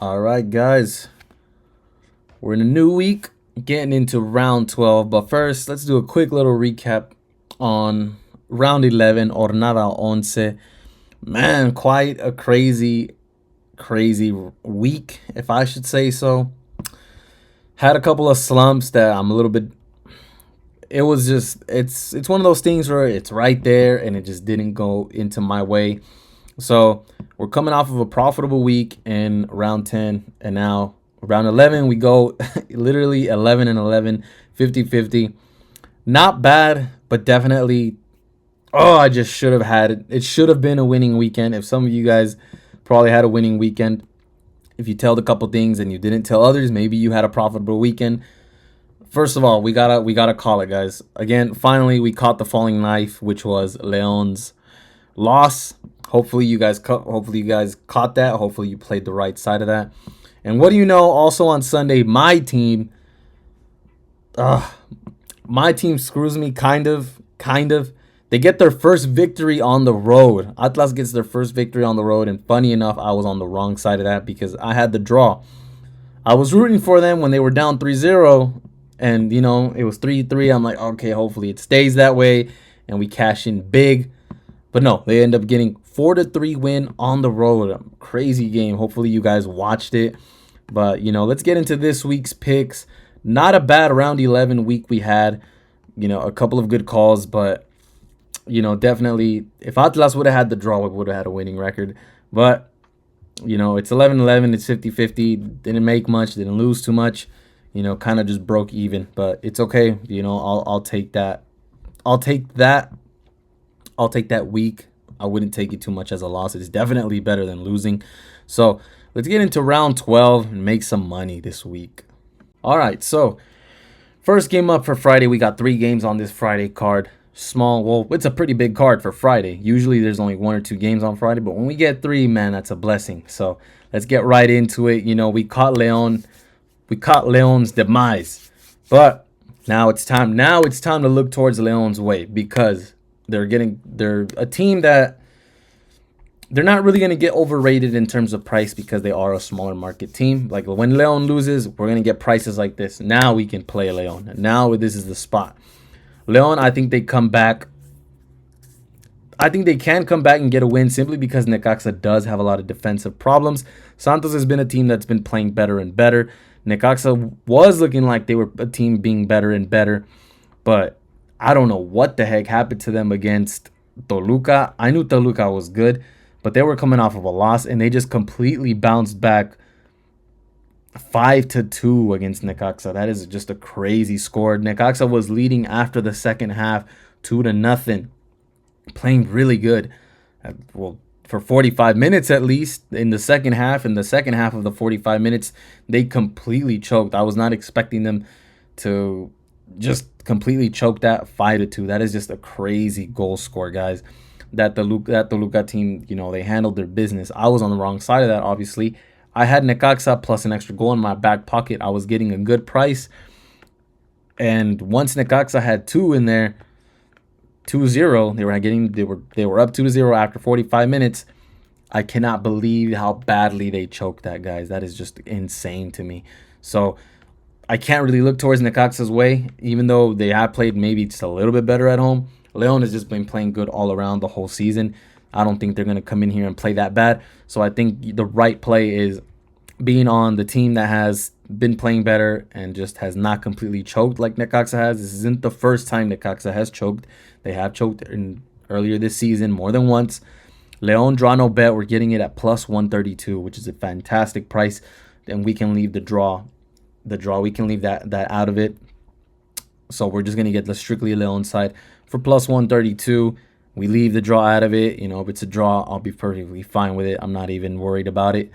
All right, guys. We're in a new week, getting into round 12. But first, let's do a quick little recap on round 11, Jornada 11. Man, quite a crazy week, if I should say so. Had a couple of slumps that I'm a little bit. It was just, it's one of those things where it's right there and it just didn't go into my way. So we're coming off of a profitable week in round 10, and now round 11, we go literally 11 and 11, 50-50. Not bad, but definitely, I just should have had it. It should have been a winning weekend. If some of you guys probably had a winning weekend, if you told a couple things and you didn't tell others, maybe you had a profitable weekend. First of all, we gotta call it, guys. Again, finally, we caught the falling knife, which was Leon's loss. Hopefully you guys caught that. Hopefully you played the right side of that. And what do you know? Also on Sunday, my team screws me kind of. They get their first victory on the road. Atlas gets their first victory on the road, and funny enough, I was on the wrong side of that because I had the draw. I was rooting for them when they were down 3-0, and it was 3-3. I'm like, okay, hopefully it stays that way and we cash in big. But no, they end up getting 4-3 win on the road. Crazy game. Hopefully you guys watched it. But, let's get into this week's picks. Not a bad round 11 week we had. A couple of good calls, but, definitely if Atlas would have had the draw, we would have had a winning record. But, it's 11-11. It's 50-50. Didn't make much. Didn't lose too much. Kind of just broke even. But it's okay. I'll take that. I'll take that week. I wouldn't take it too much as a loss. It's definitely better than losing. So let's get into round 12 and make some money this week. All right, so first game up for Friday. We got 3 games on this Friday card. Well, it's a pretty big card for Friday. Usually there's only 1 or 2 games on Friday, but when we get 3, man, that's a blessing. So let's get right into it. We caught Leon. We caught Leon's demise. But now it's time to look towards Leon's way, because they're a team that they're not really going to get overrated in terms of price because they are a smaller market team. Like when Leon loses, we're going to get prices like this. Now we can play Leon. Now this is the spot. Leon, I think they come back. I think they can come back and get a win simply because Necaxa does have a lot of defensive problems. Santos has been a team that's been playing better and better. Necaxa was looking like they were a team being better and better, but I don't know what the heck happened to them against Toluca. I knew Toluca was good, but they were coming off of a loss, and they just completely bounced back 5-2 against Necaxa. That is just a crazy score. Necaxa was leading after the second half 2-0, playing really good. Well, for 45 minutes at least in the second half. In the second half of the 45 minutes, they completely choked. I was not expecting them to just completely choke that 5-2. That is just a crazy goal score, guys. That Toluca team, they handled their business. I was on the wrong side of that, obviously. I had Necaxa plus an extra goal in my back pocket. I was getting a good price. And once Necaxa had 2 in there, 2-0, they were up 2-0 after 45 minutes. I cannot believe how badly they choked that, guys. That is just insane to me. So I can't really look towards Necaxa's way, even though they have played maybe just a little bit better at home. Leon has just been playing good all around the whole season. I don't think they're going to come in here and play that bad. So I think the right play is being on the team that has been playing better and just has not completely choked like Necaxa has. This isn't the first time Necaxa has choked. They have choked earlier this season more than once. Leon draw no bet. We're getting it at plus 132, which is a fantastic price. And we can leave the draw. We can leave that out of it. So we're just going to get the strictly Leon side for plus 132. We leave the draw out of it. If it's a draw, I'll be perfectly fine with it. I'm not even worried about it.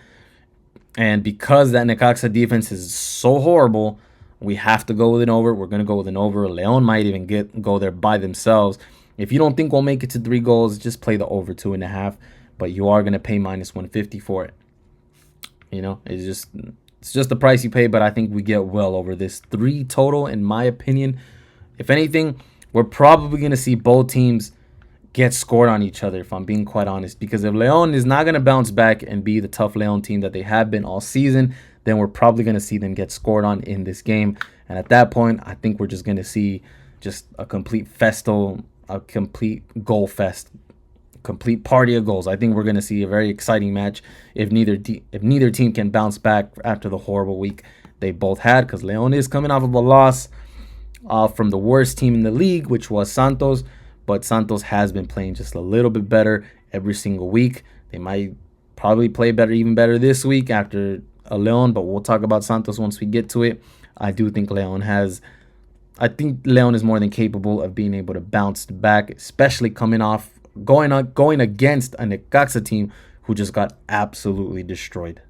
And because that Necaxa defense is so horrible, we have to go with an over. We're going to go with an over. Leon might even go there by themselves. If you don't think we'll make it to 3 goals, just play the over 2.5. But you are going to pay minus 150 for it. It's just the price you pay, but I think we get well over this 3 total, in my opinion. If anything, we're probably going to see both teams get scored on each other, if I'm being quite honest. Because if Leon is not going to bounce back and be the tough Leon team that they have been all season, then we're probably going to see them get scored on in this game. And at that point, I think we're just going to see just a complete festo, a complete goal fest, complete party of goals. I think we're going to see a very exciting match if neither team can bounce back after the horrible week they both had, because Leon is coming off of a loss from the worst team in the league, which was Santos. But Santos has been playing just a little bit better every single week. They might probably play better, even better this week after a Leon, but we'll talk about Santos once we get to it. I think Leon is more than capable of being able to bounce back, especially going against a Necaxa team who just got absolutely destroyed.